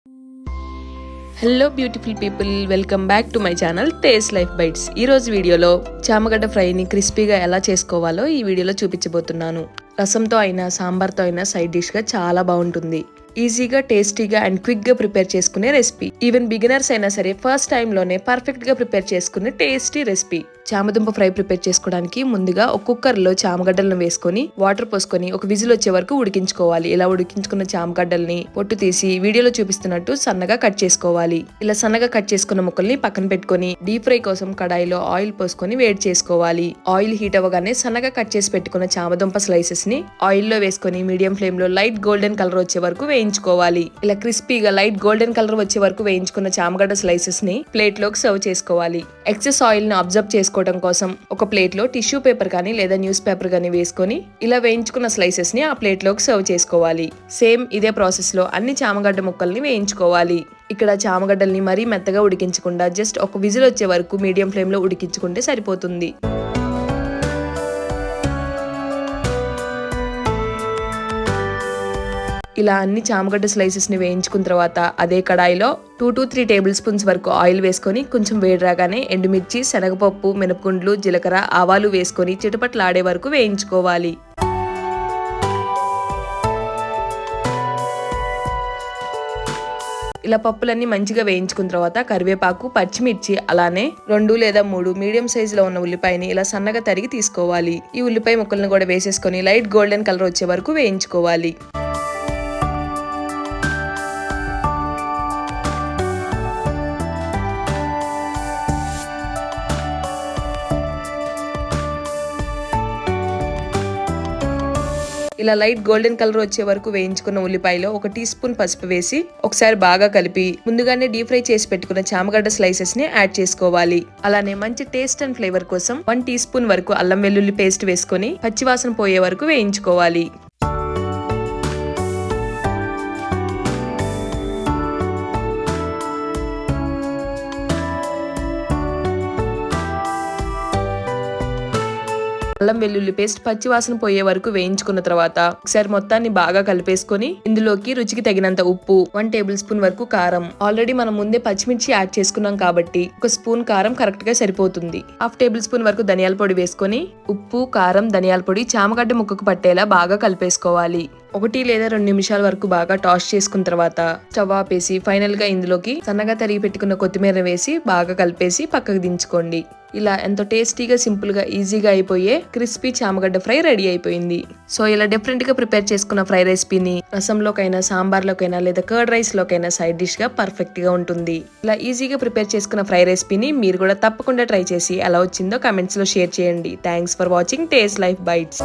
Hello beautiful people, welcome back to my channel taste life bites. ఈ రోజు వీడియోలో చామగడ్డ ఫ్రైని క్రిస్పీగా ఎలా చేసుకోవాలో ఈ వీడియోలో చూపించబోతున్నాను. రసంతో అయినా సాంబార్తో అయినా సైడ్ డిష్గా చాలా బాగుంటుంది. ఈజీగా, టేస్టీగా అండ్ క్విక్ గా ప్రిపేర్ చేసుకునే రెసిపీ. ఈవెన్ బిగినర్స్ అయినా సరే ఫస్ట్ టైం లోనే పర్ఫెక్ట్ గా ప్రిపేర్ చేసుకునే టేస్టీ రెసిపీ. చామదుంప ఫ్రై ప్రిపేర్ చేసుకోవడానికి ముందుగా ఒక కుక్కర్ లో చామగడ్డలను వేసుకొని వాటర్ పోసుకొని ఒక విజిల్ వచ్చే వరకు ఉడికించుకోవాలి. ఇలా ఉడికించుకున్న చామగడ్డల్ని పొట్టు తీసి వీడియోలో చూపిస్తున్నట్టు సన్నగా కట్ చేసుకోవాలి. ఇలా సన్నగా కట్ చేసుకున్న ముక్కల్ని పక్కన పెట్టుకొని డీప్ ఫ్రై కోసం కడాయిలో ఆయిల్ పోసుకొని వేడి చేసుకోవాలి. ఆయిల్ హీట్ అవ్వగానే సన్నగా కట్ చేసి పెట్టుకున్న చామదుంప స్లైసెస్ ని ఆయిల్ లో వేసుకొని మీడియం ఫ్లేమ్ లో లైట్ గోల్డెన్ కలర్ వచ్చే వరకు వేయించుకోవాలి. ఇలా క్రిస్పీగా లైట్ గోల్డెన్ కలర్ వచ్చే వరకు వేయించుకున్న చామగడ్డ స్లైసెస్ ని ప్లేట్ లోకి సర్వ్ చేసుకోవాలి. ఎక్సెస్ ఆయిల్ ని అబ్జర్వ్ చేసుకోవడం కోసం ఒక ప్లేట్ లో టిష్యూ పేపర్ కానీ లేదా న్యూస్ పేపర్ కానీ వేసుకొని ఇలా వేయించుకున్న స్లైసెస్ ని ఆ ప్లేట్ లోకి సర్వ్ చేసుకోవాలి. సేమ్ ఇదే ప్రాసెస్ లో అన్ని చామగడ్డ ముక్కల్ని వేయించుకోవాలి. ఇక్కడ చామగడ్డల్ని మరీ మెత్తగా ఉడికించకుండా జస్ట్ ఒక విజిల్ వచ్చే వరకు మీడియం ఫ్లేమ్ లో ఉడికించుకుంటే సరిపోతుంది. ఇలా అన్ని చామగడ్డ స్లైసెస్ ని వేయించుకున్న తర్వాత అదే కడాయిలో 2 to 3 టేబుల్ స్పూన్స్ వరకు ఆయిల్ వేసుకొని కొంచెం వేడి రాగానే ఎండుమిర్చి, శనగపప్పు, మినపగుండ్లు, జీలకర్ర, ఆవాలు వేసుకొని చిటపట్లాడే వరకు వేయించుకోవాలి. ఇలా పప్పులన్నీ మంచిగా వేయించుకున్న తర్వాత కరివేపాకు, పచ్చిమిర్చి, అలానే 2 లేదా 3 మీడియం సైజ్ లో ఉన్న ఉల్లిపాయని ఇలా సన్నగా తరిగి తీసుకోవాలి. ఈ ఉల్లిపాయ ముక్కలను కూడా వేసేసుకొని లైట్ గోల్డెన్ కలర్ వచ్చే వరకు వేయించుకోవాలి. ఇలా లైట్ గోల్డెన్ కలర్ వచ్చే వరకు వేయించుకున్న ఉల్లిపాయలో 1 టీ స్పూన్ పసుపు వేసి ఒకసారి బాగా కలిపి ముందుగానే డీప్ ఫ్రై చేసి పెట్టుకున్న చామగడ్డ స్లైసెస్ ని యాడ్ చేసుకోవాలి. అలానే మంచి టేస్ట్ అండ్ ఫ్లేవర్ కోసం 1 టీ స్పూన్ వరకు అల్లం వెల్లుల్లి పేస్ట్ వేసుకొని పచ్చివాసన పోయే వరకు వేయించుకోవాలి. అల్లం వెల్లుల్లి పేస్ట్ పచ్చి వాసన పోయే వరకు వేయించుకున్న తర్వాత ఒకసారి మొత్తాన్ని బాగా కలిపేసుకొని ఇందులోకి రుచికి తగినంత ఉప్పు, 1 టేబుల్ స్పూన్ వరకు కారం, ఆల్రెడీ మనం ముందే పచ్చిమిర్చి యాడ్ చేసుకున్నాం కాబట్టి 1 స్పూన్ కారం కరెక్ట్ గా సరిపోతుంది. 1/2 టేబుల్ స్పూన్ వరకు ధనియాల పొడి వేసుకొని ఉప్పు, కారం, ధనియాల పొడి చామగడ్డ ముక్కకు పట్టేలా బాగా కలిపేసుకోవాలి. 1 లేదా 2 నిమిషాల వరకు బాగా టాస్ చేసుకున్న తర్వాత స్టవ్ ఆపేసి ఫైనల్ గా ఇందులోకి సన్నగా తరిగి పెట్టుకున్న కొత్తిమీర వేసి బాగా కలిపేసి పక్కకు దించుకోండి. ఇలా ఎంతో టేస్టీగా, సింపుల్ గా, ఈజీగా అయిపోయే క్రిస్పీ చామగడ్డ ఫ్రై రెడీ అయిపోయింది. సో ఇలా డిఫరెంట్ గా ప్రిపేర్ చేసుకున్న ఫ్రై రెసిపీని రసంలోకైనా, సాంబార్లోకైనా లేదా కర్డ్ రైస్ లోకైనా సైడ్ డిష్ గా పర్ఫెక్ట్ గా ఉంటుంది. ఇలా ఈజీగా ప్రిపేర్ చేసుకున్న ఫ్రై రెసిపీని మీరు కూడా తప్పకుండా ట్రై చేసి ఎలా వచ్చిందో కామెంట్స్ లో షేర్ చేయండి. Thanks for watching taste life bytes.